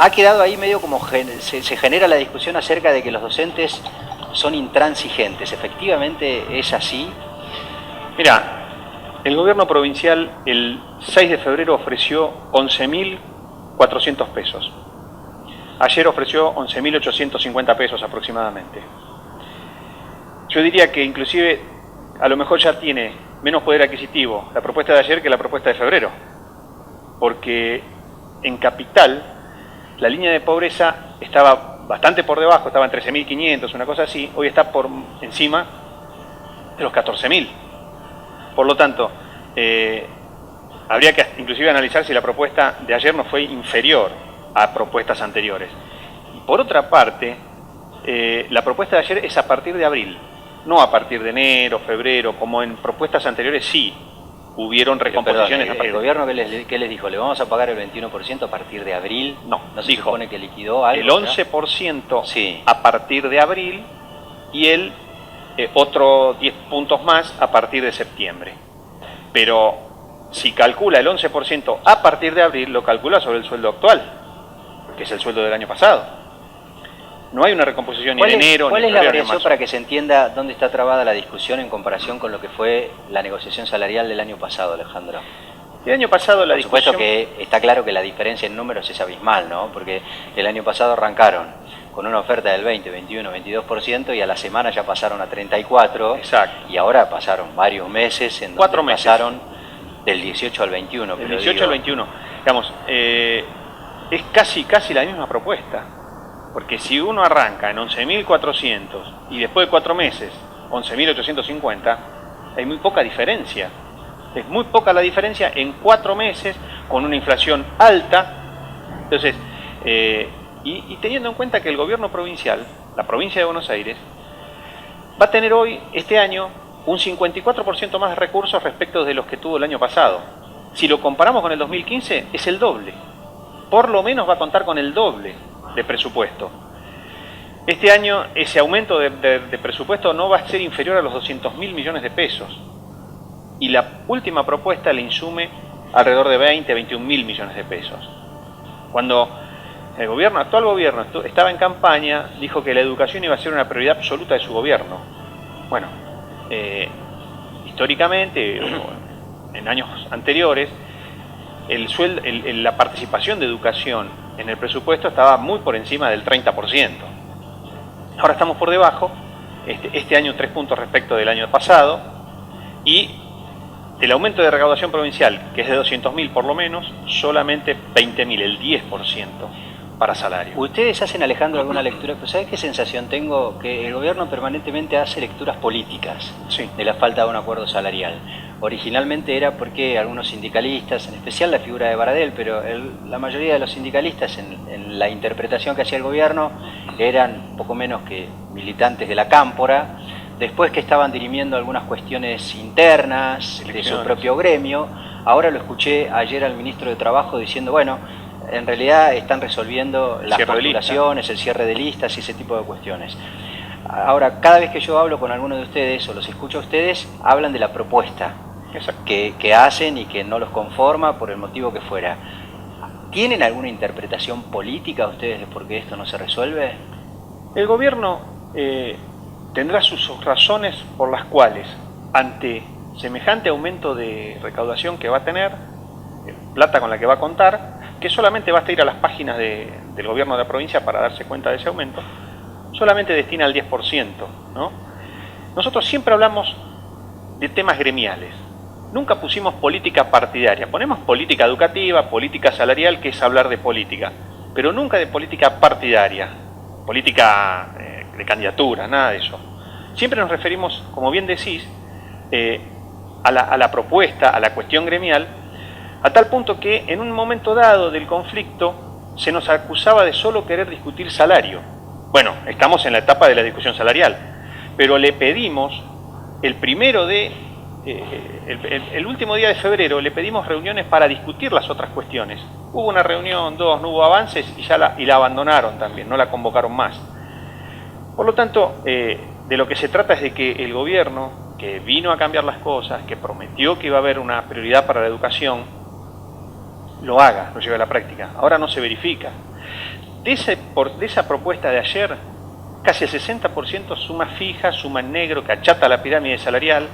ha quedado ahí medio como se genera la discusión acerca de que los docentes son intransigentes. ¿Efectivamente es así? Mira, el gobierno provincial el 6 de febrero ofreció 11.400 pesos. Ayer ofreció 11.850 pesos aproximadamente. Yo diría que inclusive a lo mejor ya tiene menos poder adquisitivo la propuesta de ayer que la propuesta de febrero. Porque en Capital la línea de pobreza estaba bastante por debajo, estaba en 13.500, una cosa así. Hoy está por encima de los 14.000. Por lo tanto, habría que inclusive analizar si la propuesta de ayer no fue inferior a propuestas anteriores. Y por otra parte, la propuesta de ayer es a partir de abril, no a partir de enero, febrero, como en propuestas anteriores sí hubieron recomposiciones. Perdón, ¿el gobierno qué les dijo? ¿Le vamos a pagar el 21% a partir de abril? No, ¿No se dijo supone que liquidó algo? El 11% sí, a partir de abril y el otro 10 puntos más a partir de septiembre. Pero si calcula el 11% a partir de abril, lo calcula sobre el sueldo actual, que es el sueldo del año pasado. No hay una recomposición ni de enero ¿Cuál ni es la febrero ni variación marzo. para que se entienda dónde está trabada la discusión en comparación con lo que fue la negociación salarial del año pasado, Alejandro? El año pasado la Por supuesto discusión... que está claro que la diferencia en números es abismal, ¿no? Porque el año pasado arrancaron con una oferta del 20, 21, 22% y a la semana ya pasaron a 34%. Exacto. Y ahora pasaron varios meses en donde 4 meses. pasaron del 18 al 21. Del 18 al 21. Digamos, es casi la misma propuesta. Porque si uno arranca en 11.400 y después de 4 meses 11.850, hay muy poca diferencia. Es muy poca la diferencia en 4 meses con una inflación alta. Entonces, y teniendo en cuenta que el gobierno provincial, la provincia de Buenos Aires, va a tener hoy, este año, un 54% más de recursos respecto de los que tuvo el año pasado. Si lo comparamos con el 2015, es el doble. Por lo menos va a contar con el doble de presupuesto. Este año ese aumento de presupuesto no va a ser inferior a los 200.000 millones de pesos. Y la última propuesta le insume alrededor de 21.000 millones de pesos. Cuando el actual gobierno estaba en campaña, dijo que la educación iba a ser una prioridad absoluta de su gobierno. Bueno, históricamente, en años anteriores, la participación de educación en el presupuesto estaba muy por encima del 30%. Ahora estamos por debajo, este año 3 puntos respecto del año pasado, y el aumento de recaudación provincial, que es de 200.000 por lo menos, solamente 20.000, el 10% para salario. ¿Ustedes hacen, Alejandro, alguna lectura? Pues ¿sabes qué sensación tengo? Que el gobierno permanentemente hace lecturas políticas de la falta de un acuerdo salarial. Originalmente era porque algunos sindicalistas, en especial la figura de Baradel, pero la mayoría de los sindicalistas en la interpretación que hacía el gobierno eran poco menos que militantes de la cámpora, después que estaban dirimiendo algunas cuestiones internas de su propio gremio. Ahora lo escuché ayer al ministro de Trabajo diciendo, bueno, en realidad están resolviendo las postulaciones, el cierre de listas y ese tipo de cuestiones. Ahora, cada vez que yo hablo con alguno de ustedes o los escucho a ustedes, hablan de la propuesta que hacen y que no los conforma por el motivo que fuera. ¿Tienen alguna interpretación política ustedes de por qué esto no se resuelve? El gobierno tendrá sus razones por las cuales, ante semejante aumento de recaudación que va a tener, plata con la que va a contar, que solamente basta ir a las páginas del gobierno de la provincia para darse cuenta de ese aumento, solamente destina el 10%, ¿no? Nosotros siempre hablamos de temas gremiales, nunca pusimos política partidaria, ponemos política educativa, política salarial, que es hablar de política, pero nunca de política partidaria, política de candidatura, nada de eso. Siempre nos referimos, como bien decís, a la propuesta, a la cuestión gremial, a tal punto que en un momento dado del conflicto se nos acusaba de solo querer discutir salario. Bueno, estamos en la etapa de la discusión salarial, pero le pedimos el último día de febrero le pedimos reuniones para discutir las otras cuestiones. Hubo una reunión, dos, no hubo avances y la abandonaron también, no la convocaron más. Por lo tanto, de lo que se trata es de que el gobierno, que vino a cambiar las cosas, que prometió que iba a haber una prioridad para la educación, lo haga, lo lleve a la práctica. Ahora no se verifica. De esa propuesta de ayer, casi el 60% suma fija, suma en negro, que achata la pirámide salarial,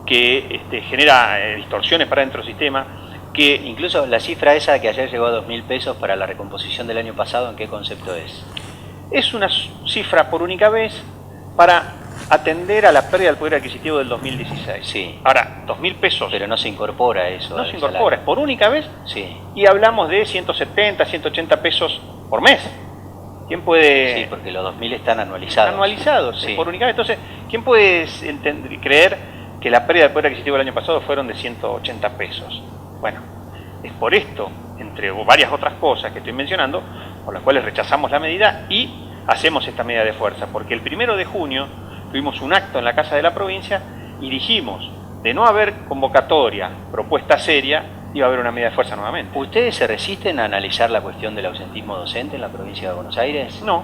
que genera distorsiones para dentro del sistema, que incluso la cifra esa que ayer llegó a 2.000 pesos para la recomposición del año pasado, ¿en qué concepto es? Es una cifra por única vez para atender a la pérdida del poder adquisitivo del 2016. Sí. Ahora, 2.000 pesos. Pero no se incorpora eso. No se incorpora, es por única vez. Sí. Y hablamos de 170, 180 pesos por mes. ¿Quién puede...? Sí, porque los 2.000 están anualizados. Anualizados, sí. Por única vez. Entonces, ¿quién puede creer que la pérdida del poder adquisitivo del año pasado fueron de 180 pesos? Bueno, es por esto, entre varias otras cosas que estoy mencionando, por las cuales rechazamos la medida y hacemos esta medida de fuerza. Porque el 1 de junio tuvimos un acto en la Casa de la Provincia y dijimos, de no haber convocatoria, propuesta seria, iba a haber una medida de fuerza nuevamente. ¿Ustedes se resisten a analizar la cuestión del ausentismo docente en la provincia de Buenos Aires? No.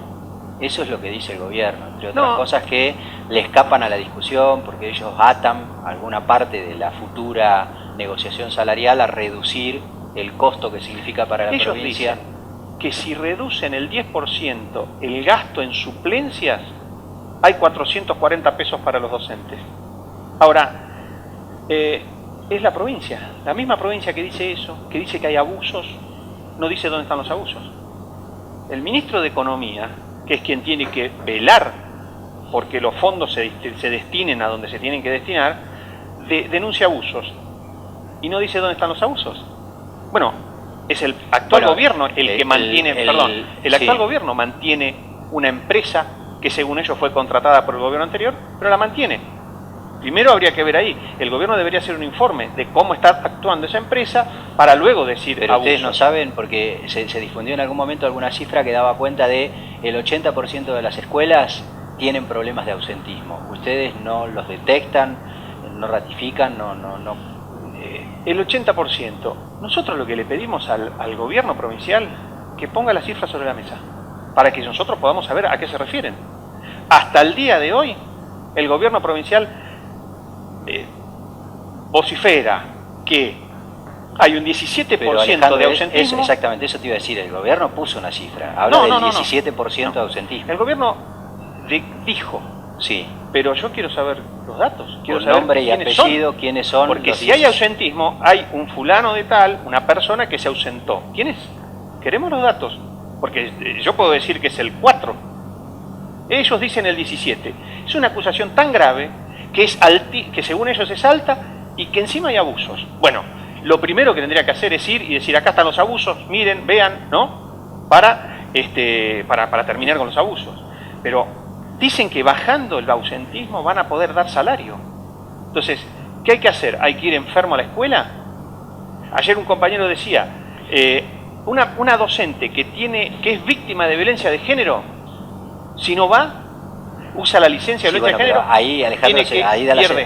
Eso es lo que dice el gobierno, entre otras cosas que le escapan a la discusión porque ellos atan alguna parte de la futura negociación salarial a reducir el costo que significa para la provincia. Dicen que si reducen el 10% el gasto en suplencias, hay 440 pesos para los docentes. Ahora, es la provincia, la misma provincia que dice eso, que dice que hay abusos, no dice dónde están los abusos. El ministro de Economía, que es quien tiene que velar porque los fondos se destinen a donde se tienen que destinar, denuncia abusos y no dice dónde están los abusos. Bueno, es el actual gobierno el que mantiene, el actual gobierno mantiene una empresa que según ellos fue contratada por el gobierno anterior, pero la mantiene. Primero habría que ver ahí, el gobierno debería hacer un informe de cómo está actuando esa empresa para luego decir pero abusos. Ustedes no saben, porque se difundió en algún momento alguna cifra que daba cuenta de el 80% de las escuelas tienen problemas de ausentismo. Ustedes no los detectan, no ratifican, El 80%. Nosotros lo que le pedimos al gobierno provincial que ponga las cifras sobre la mesa, para que nosotros podamos saber a qué se refieren. Hasta el día de hoy, el gobierno provincial vocifera que hay un 17% de ausentismo. Exactamente, eso te iba a decir, el gobierno puso una cifra, habla del 17% de ausentismo. El gobierno dijo, sí, pero yo quiero saber los datos, quiero con saber nombre y apellido, quiénes son. Porque si hay ausentismo, hay un fulano de tal, una persona que se ausentó. ¿Quién es? Queremos los datos, porque yo puedo decir que es el 4. Ellos dicen el 17. Es una acusación tan grave que según ellos es alta y que encima hay abusos. Bueno, lo primero que tendría que hacer es ir y decir, acá están los abusos, miren, vean, ¿no? Para terminar con los abusos. Pero dicen que bajando el ausentismo van a poder dar salario. Entonces, ¿qué hay que hacer? ¿Hay que ir enfermo a la escuela? Ayer un compañero decía, una docente que es víctima de violencia de género, si no va, usa la licencia de violencia de género. Ahí, Alejandro,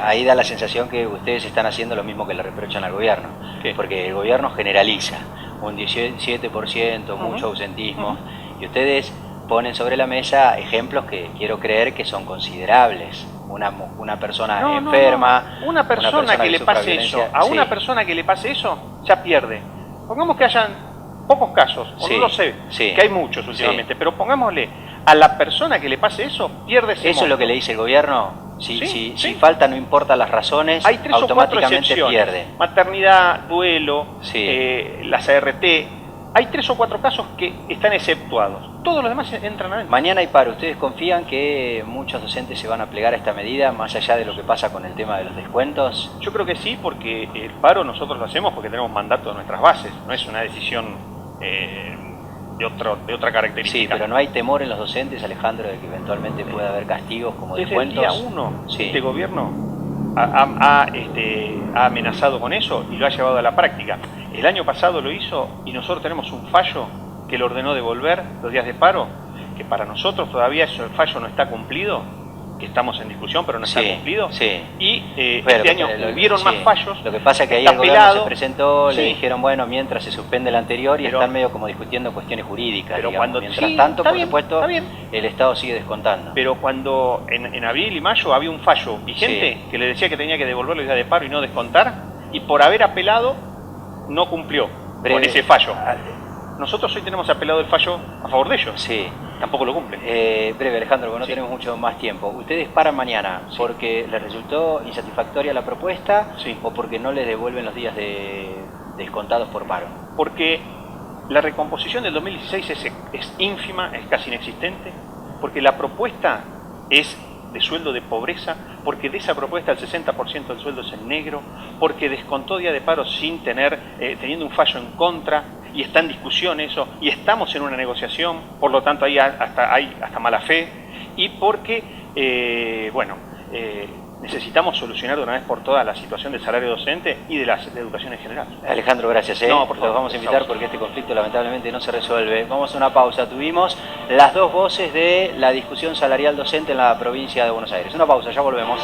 ahí da la sensación que ustedes están haciendo lo mismo que le reprochan al gobierno. ¿Qué? Porque el gobierno generaliza un 17%, mucho ausentismo, y ustedes ponen sobre la mesa ejemplos que quiero creer que son considerables. Una persona enferma, una persona que le pase eso, una persona que le pase eso, ya pierde. Pongamos que hayan pocos casos, o no lo sé, que hay muchos últimamente, pero pongámosle, a la persona que le pase eso, pierde ese Eso es lo que le dice el gobierno. Si falta, no importa las razones, hay 3 automáticamente o 4 pierde. Maternidad, duelo, las ART. Hay 3 o 4 casos que están exceptuados. Todos los demás entran adentro. Mañana hay paro. ¿Ustedes confían que muchos docentes se van a plegar a esta medida, más allá de lo que pasa con el tema de los descuentos? Yo creo que sí, porque el paro nosotros lo hacemos porque tenemos mandato de nuestras bases. No es una decisión de otra característica. Sí, pero no hay temor en los docentes, Alejandro, de que eventualmente pueda haber castigos como descuentos. Desde el día 1, este gobierno ha amenazado con eso y lo ha llevado a la práctica. El año pasado lo hizo y nosotros tenemos un fallo que le ordenó devolver los días de paro, que para nosotros todavía el fallo no está cumplido, que estamos en discusión, pero no está cumplido. Y este año hubieron más fallos. Lo que pasa es que ahí el gobierno se presentó, le dijeron, bueno, mientras se suspende el anterior, y están medio como discutiendo cuestiones jurídicas. Pero digamos. Mientras tanto, por supuesto, el Estado sigue descontando. Pero cuando en abril y mayo había un fallo vigente que le decía que tenía que devolver los días de paro y no descontar, y por haber apelado no cumplió con ese fallo. Nosotros hoy tenemos apelado el fallo a favor de ellos. Sí. Tampoco lo cumplen. Breve, Alejandro, porque no Sí. tenemos mucho más tiempo. ¿Ustedes paran mañana porque les resultó insatisfactoria la propuesta Sí. o porque no les devuelven los días descontados por paro? Porque la recomposición del 2016 es ínfima, es casi inexistente, porque la propuesta es de sueldo de pobreza, porque de esa propuesta el 60% del sueldo es en negro, porque descontó día de paro sin teniendo un fallo en contra, y está en discusión eso, y estamos en una negociación, por lo tanto hay hasta mala fe, y porque, necesitamos solucionar de una vez por todas la situación del salario docente y de la educación en general. Alejandro, gracias. No, por favor, Los vamos a invitar por porque este conflicto lamentablemente no se resuelve. Vamos a una pausa. Tuvimos las dos voces de la discusión salarial docente en la provincia de Buenos Aires. Una pausa, ya volvemos.